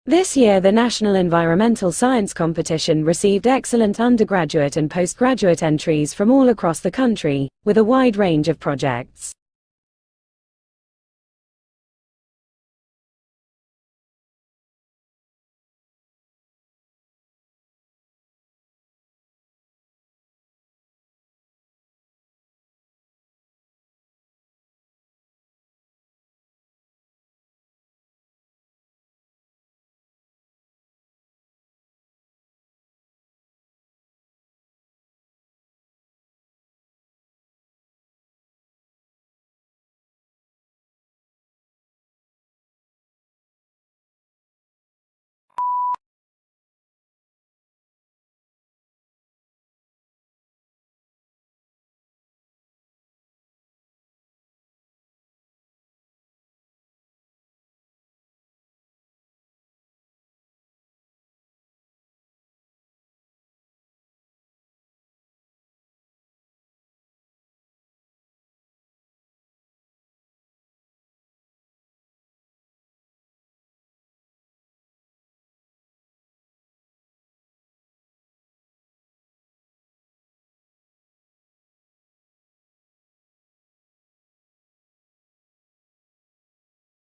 This year the National Environmental Science Competition received excellent undergraduate and postgraduate entries from all across the country, with a wide range of projects.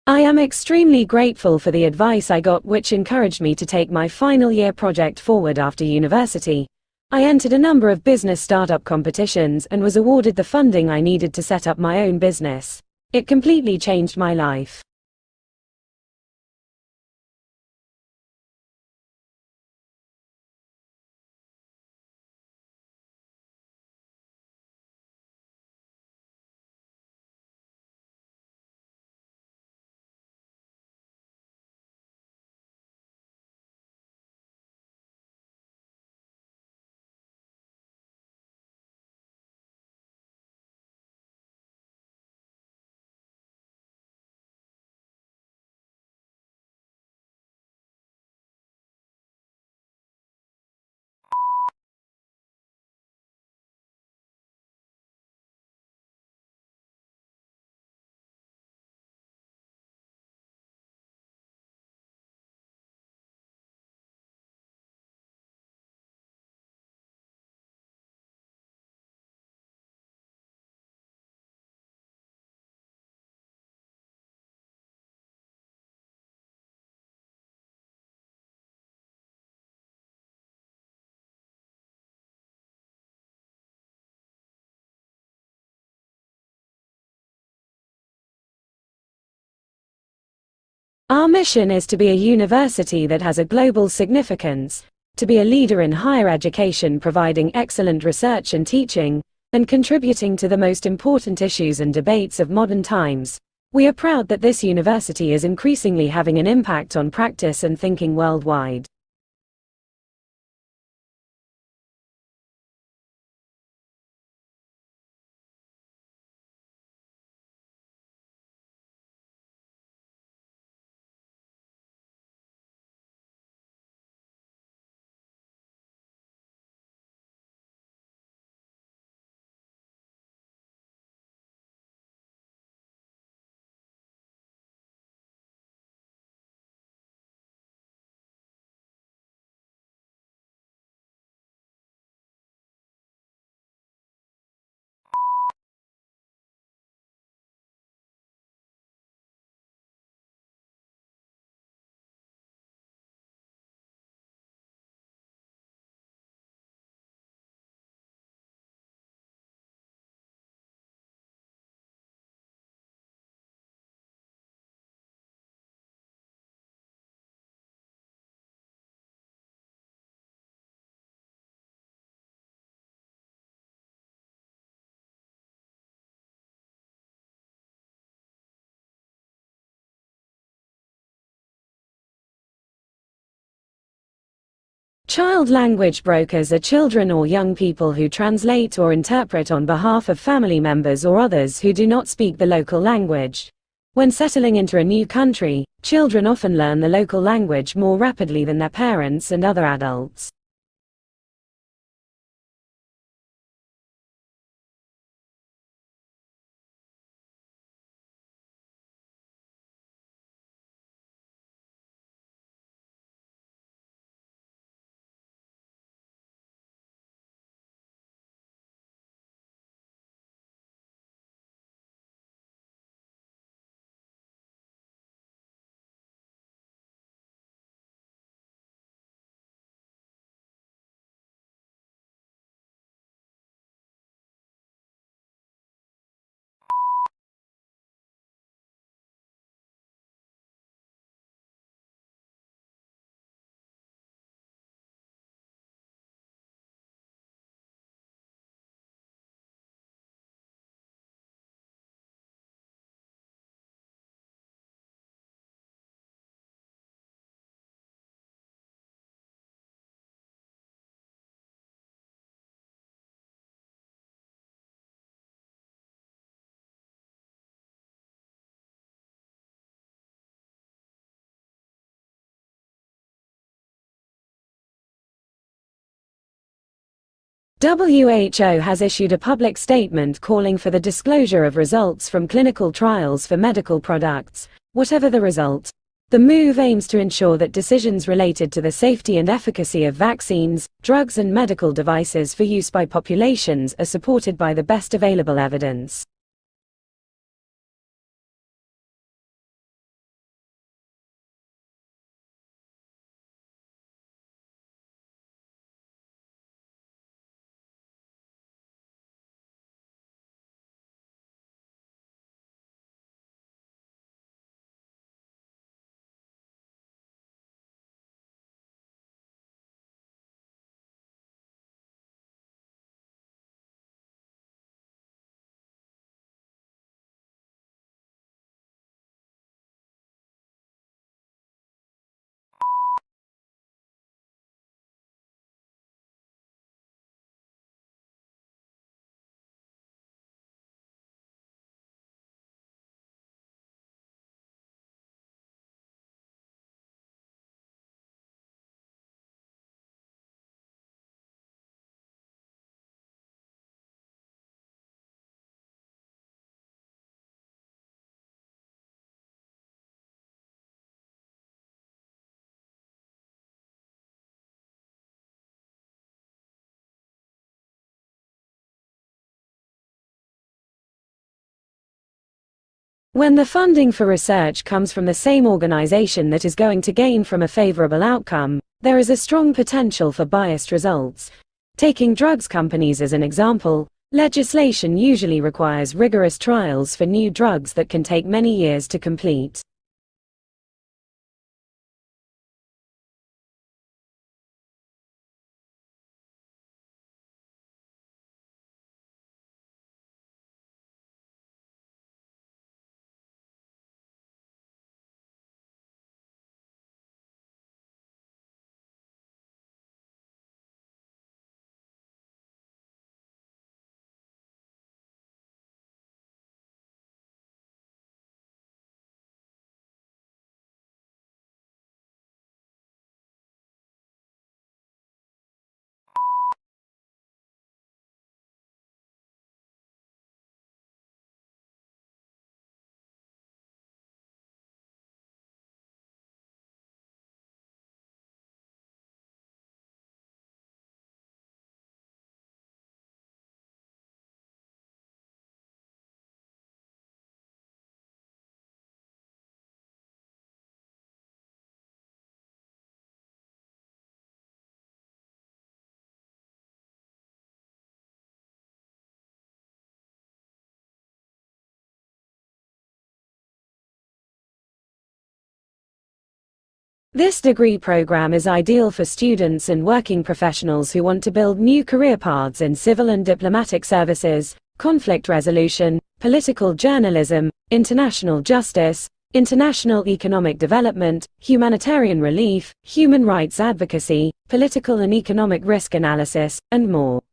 I am extremely grateful for the advice I got, which encouraged me to take my final year project forward after university. I entered a number of business startup competitions and was awarded the funding I needed to set up my own business. It completely changed my life. Our mission is to be a university that has a global significance, to be a leader in higher education, providing excellent research and teaching, and contributing to the most important issues and debates of modern times. We are proud that this university is increasingly having an impact on practice and thinking worldwide. Child language brokers are children or young people who translate or interpret on behalf of family members or others who do not speak the local language. When settling into a new country, children often learn the local language more rapidly than their parents and other adults. WHO has issued a public statement calling for the disclosure of results from clinical trials for medical products, whatever the result. The move aims to ensure that decisions related to the safety and efficacy of vaccines, drugs and medical devices for use by populations are supported by the best available evidence. When the funding for research comes from the same organization that is going to gain from a favorable outcome, there is a strong potential for biased results. Taking drugs companies as an example, legislation usually requires rigorous trials for new drugs that can take many years to complete. This degree program is ideal for students and working professionals who want to build new career paths in civil and diplomatic services, conflict resolution, political journalism, international justice, international economic development, humanitarian relief, human rights advocacy, political and economic risk analysis, and more.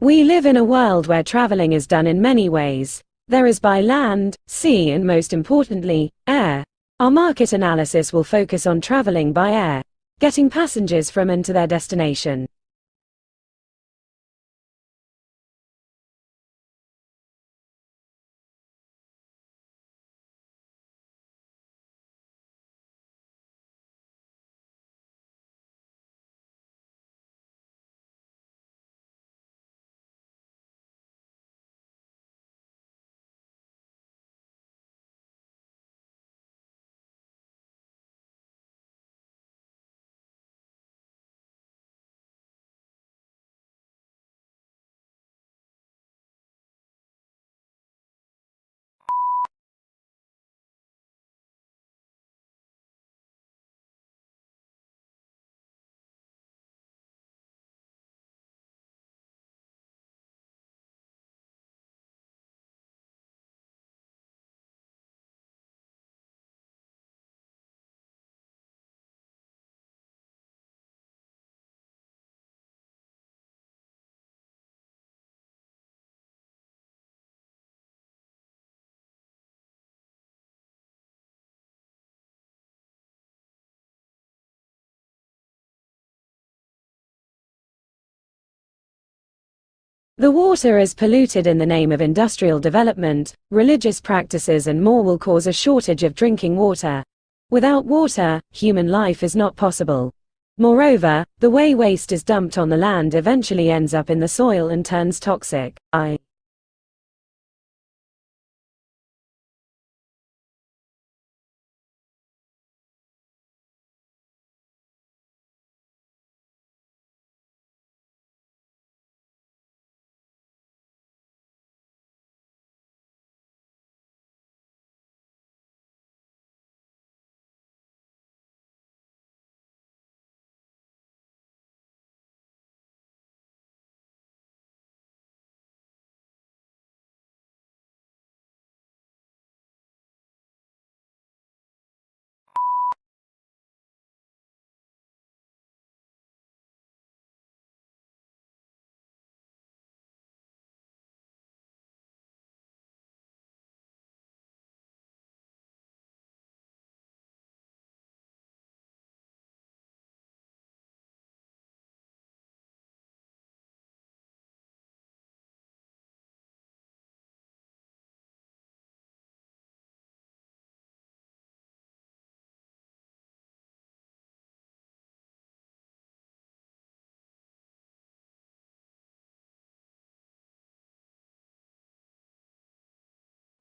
We live in a world where traveling is done in many ways. There is by land, sea and most importantly, air. Our market analysis will focus on traveling by air, getting passengers from and to their destination. The water is polluted in the name of industrial development, religious practices, and more will cause a shortage of drinking water. Without water, human life is not possible. Moreover, the way waste is dumped on the land eventually ends up in the soil and turns toxic.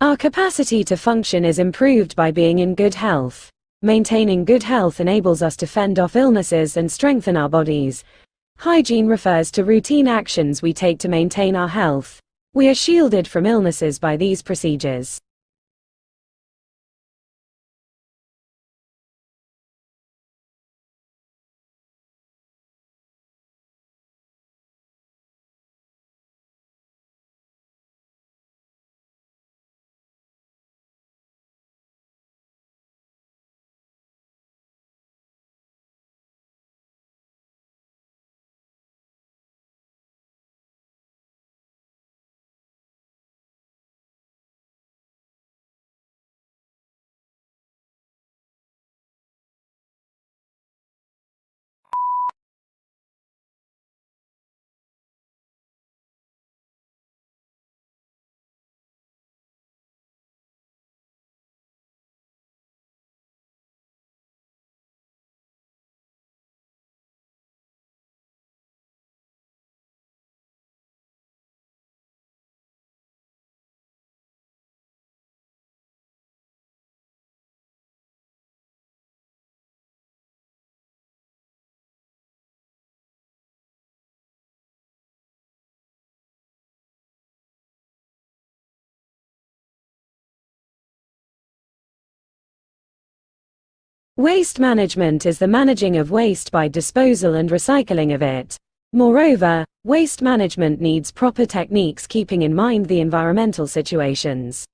Our capacity to function is improved by being in good health. Maintaining good health enables us to fend off illnesses and strengthen our bodies. Hygiene refers to routine actions we take to maintain our health. We are shielded from illnesses by these procedures. Waste management is the managing of waste by disposal and recycling of it. Moreover, waste management needs proper techniques keeping in mind the environmental situations.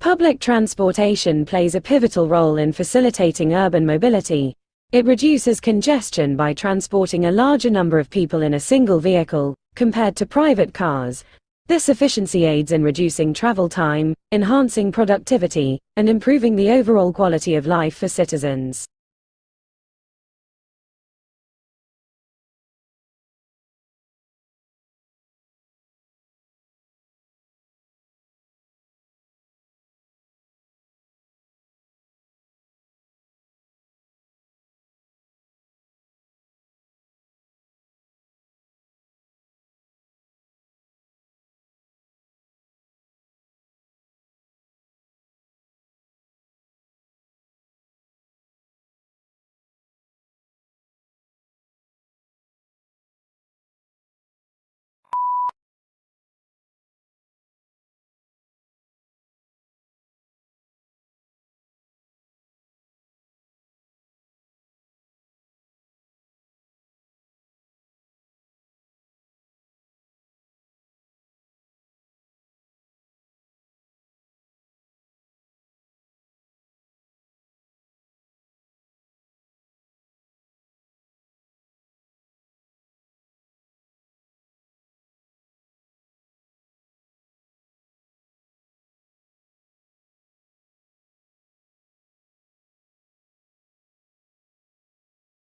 Public transportation plays a pivotal role in facilitating urban mobility. It reduces congestion by transporting a larger number of people in a single vehicle, compared to private cars. This efficiency aids in reducing travel time, enhancing productivity, and improving the overall quality of life for citizens.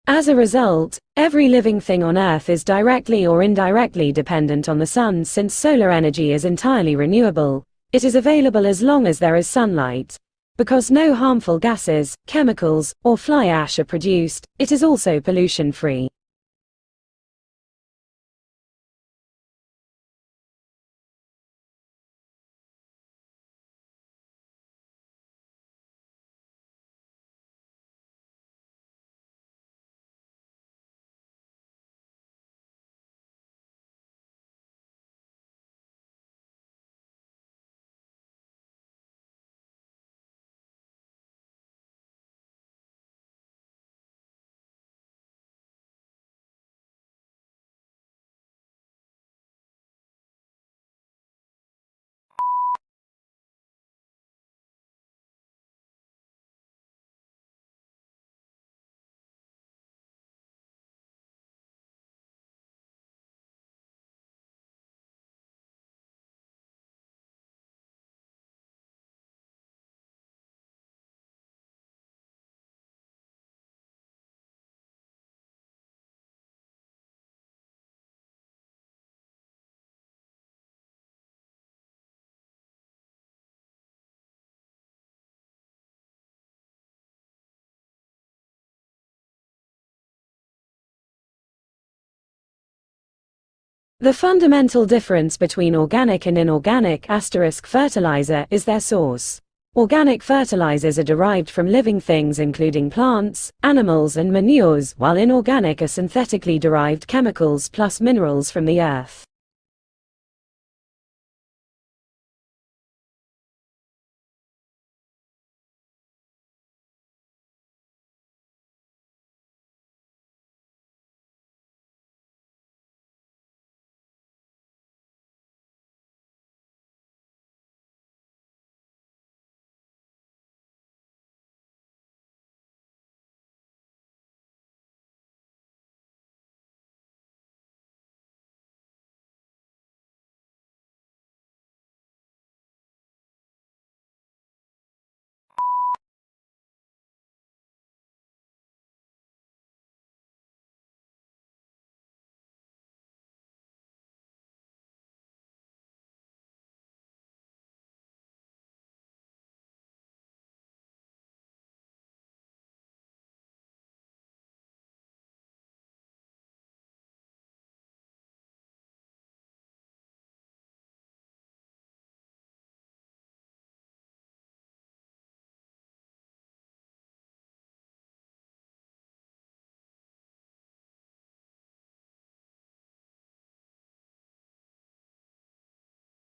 As a result, every living thing on Earth is directly or indirectly dependent on the sun. Since solar energy is entirely renewable, it is available as long as there is sunlight. Because no harmful gases, chemicals, or fly ash are produced, it is also pollution-free. The fundamental difference between organic and inorganic fertilizer is their source. Organic fertilizers are derived from living things including plants, animals and manures, while inorganic are synthetically derived chemicals plus minerals from the earth.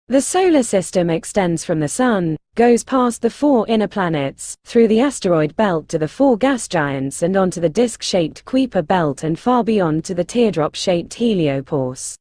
The solar system extends from the Sun, goes past the 4 inner planets, through the asteroid belt to the 4 gas giants and onto the disc-shaped Kuiper belt and far beyond to the teardrop-shaped heliopause.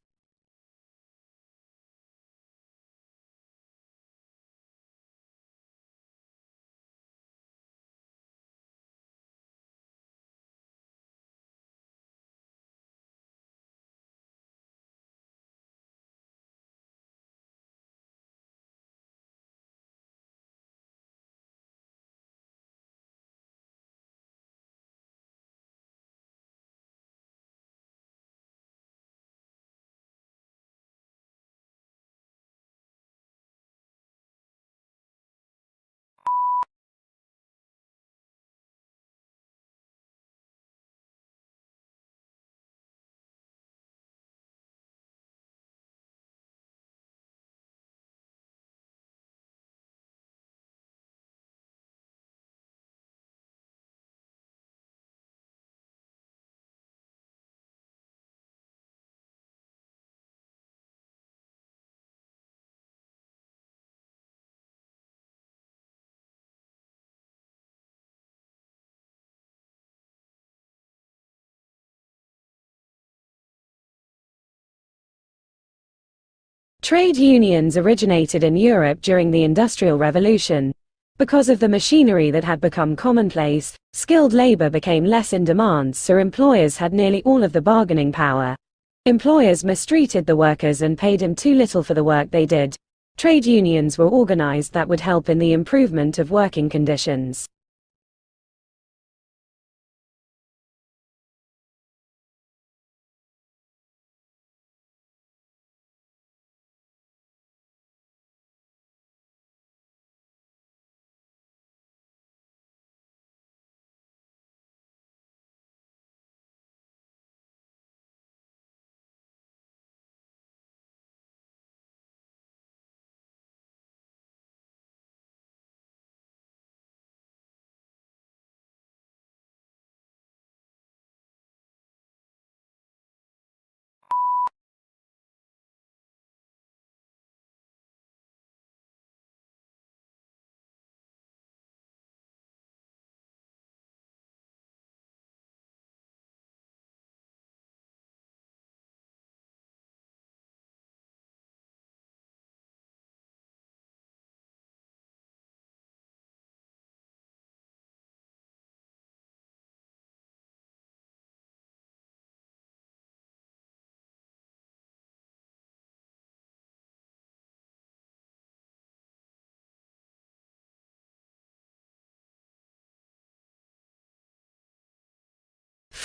Trade unions originated in Europe during the Industrial Revolution. Because of the machinery that had become commonplace, skilled labor became less in demand, so employers had nearly all of the bargaining power. Employers mistreated the workers and paid them too little for the work they did. Trade unions were organized that would help in the improvement of working conditions.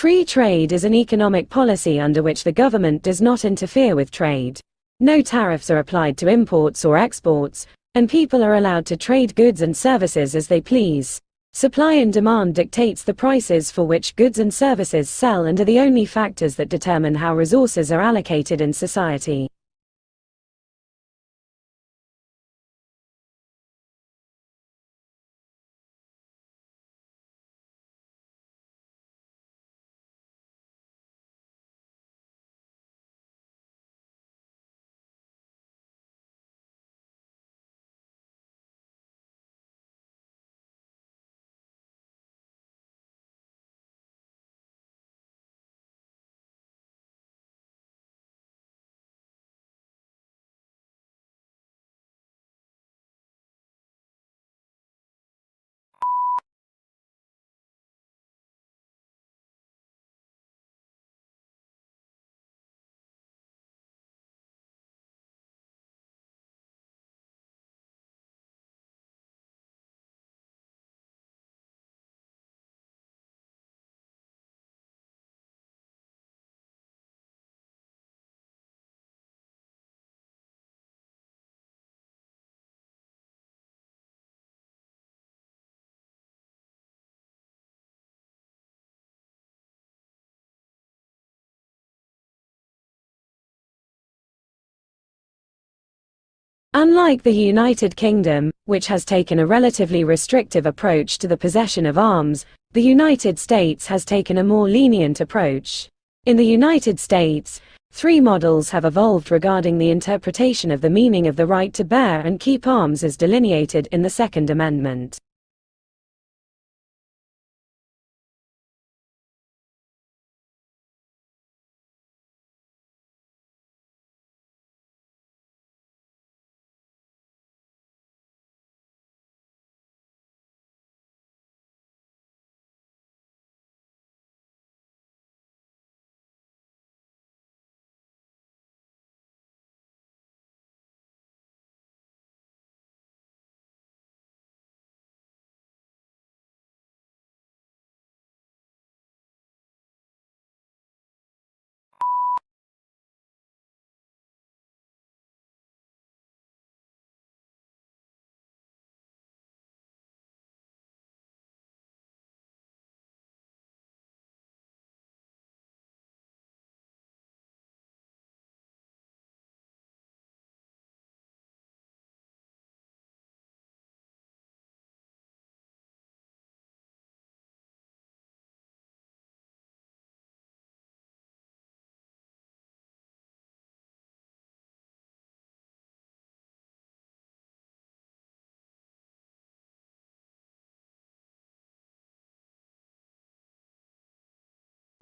Free trade is an economic policy under which the government does not interfere with trade. No tariffs are applied to imports or exports, and people are allowed to trade goods and services as they please. Supply and demand dictates the prices for which goods and services sell and are the only factors that determine how resources are allocated in society. Unlike the United Kingdom, which has taken a relatively restrictive approach to the possession of arms, the United States has taken a more lenient approach. In the United States, 3 models have evolved regarding the interpretation of the meaning of the right to bear and keep arms as delineated in the Second Amendment.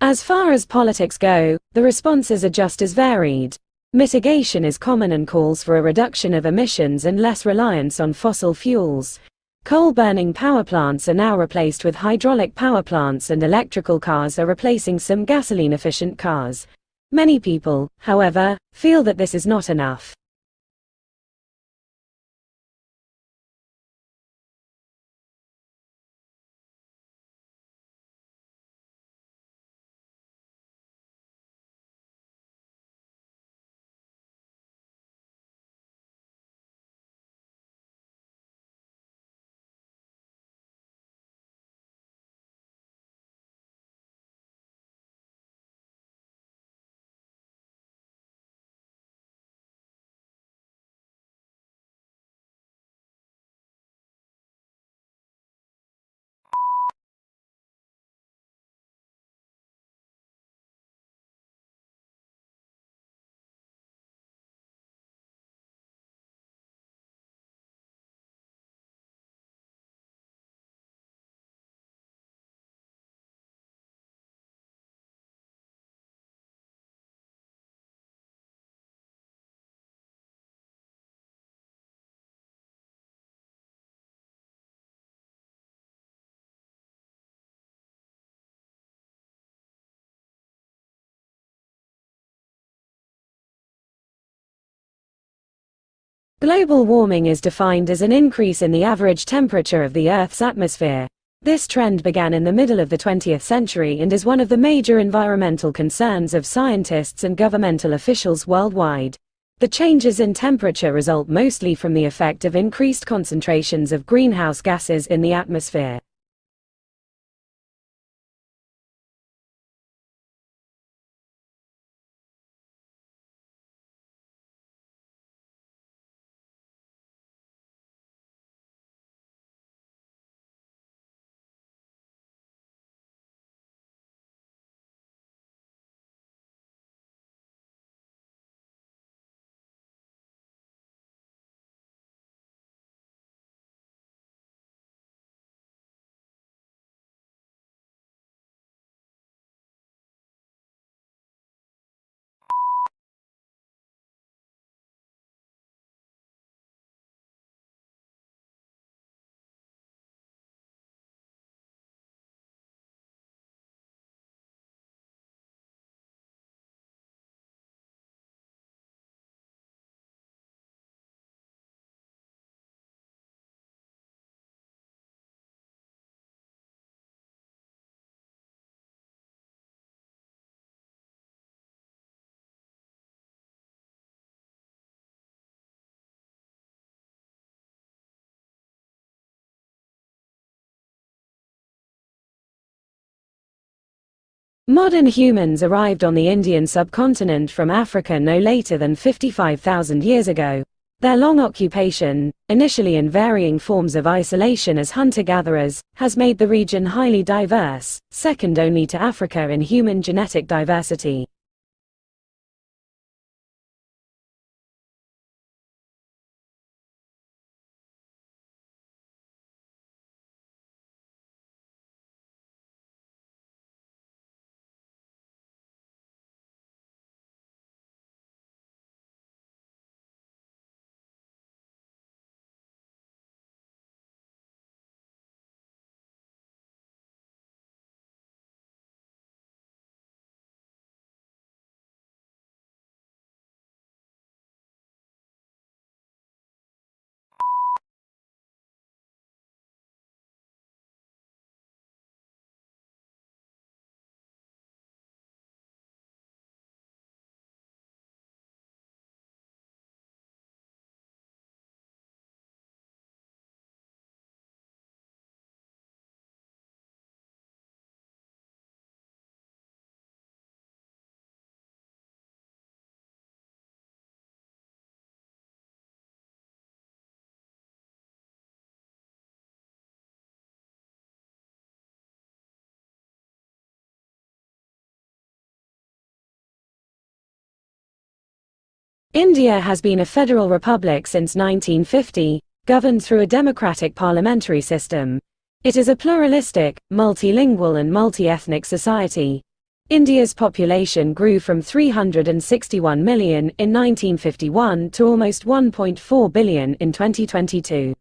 As far as politics go, the responses are just as varied. Mitigation is common and calls for a reduction of emissions and less reliance on fossil fuels. Coal-burning power plants are now replaced with hydraulic power plants and electrical cars are replacing some gasoline-efficient cars. Many people, however, feel that this is not enough. Global warming is defined as an increase in the average temperature of the Earth's atmosphere. This trend began in the middle of the 20th century and is one of the major environmental concerns of scientists and governmental officials worldwide. The changes in temperature result mostly from the effect of increased concentrations of greenhouse gases in the atmosphere. Modern humans arrived on the Indian subcontinent from Africa no later than 55,000 years ago. Their long occupation, initially in varying forms of isolation as hunter-gatherers, has made the region highly diverse, second only to Africa in human genetic diversity. India has been a federal republic since 1950, governed through a democratic parliamentary system. It is a pluralistic, multilingual and multi-ethnic society. India's population grew from 361 million in 1951 to almost 1.4 billion in 2022.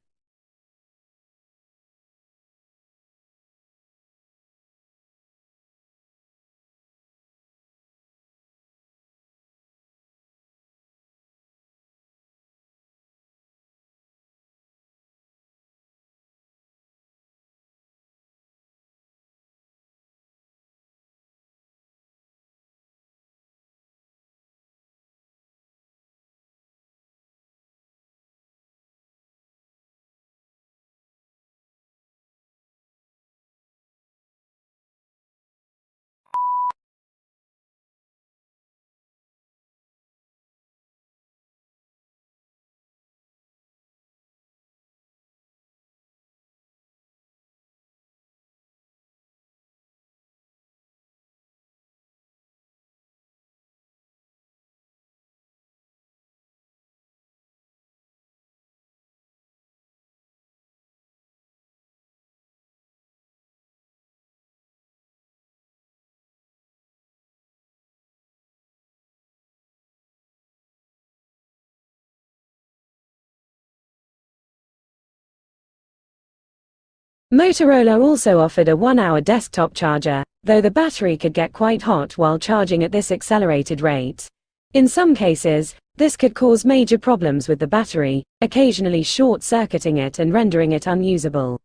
Motorola also offered a 1-hour desktop charger, though the battery could get quite hot while charging at this accelerated rate. In some cases, this could cause major problems with the battery, occasionally short-circuiting it and rendering it unusable.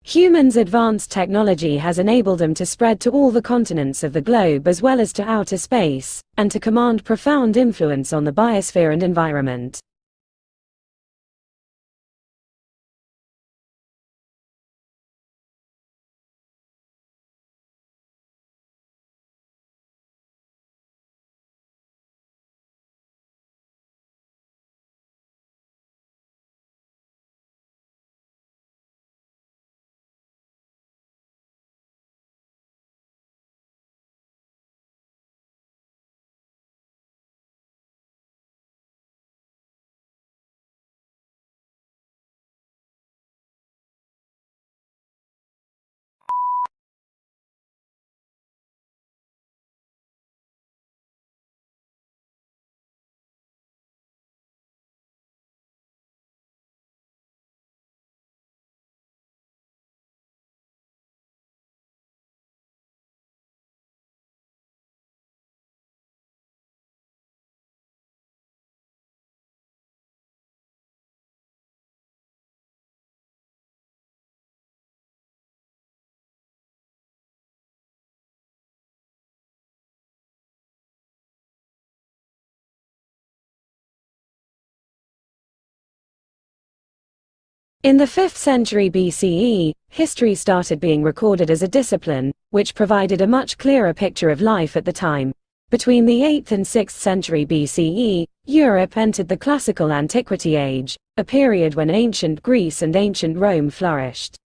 Humans' advanced technology has enabled them to spread to all the continents of the globe as well as to outer space, and to command profound influence on the biosphere and environment. In the 5th century BCE, history started being recorded as a discipline, which provided a much clearer picture of life at the time. Between the 8th and 6th century BCE, Europe entered the classical antiquity age, a period when ancient Greece and ancient Rome flourished.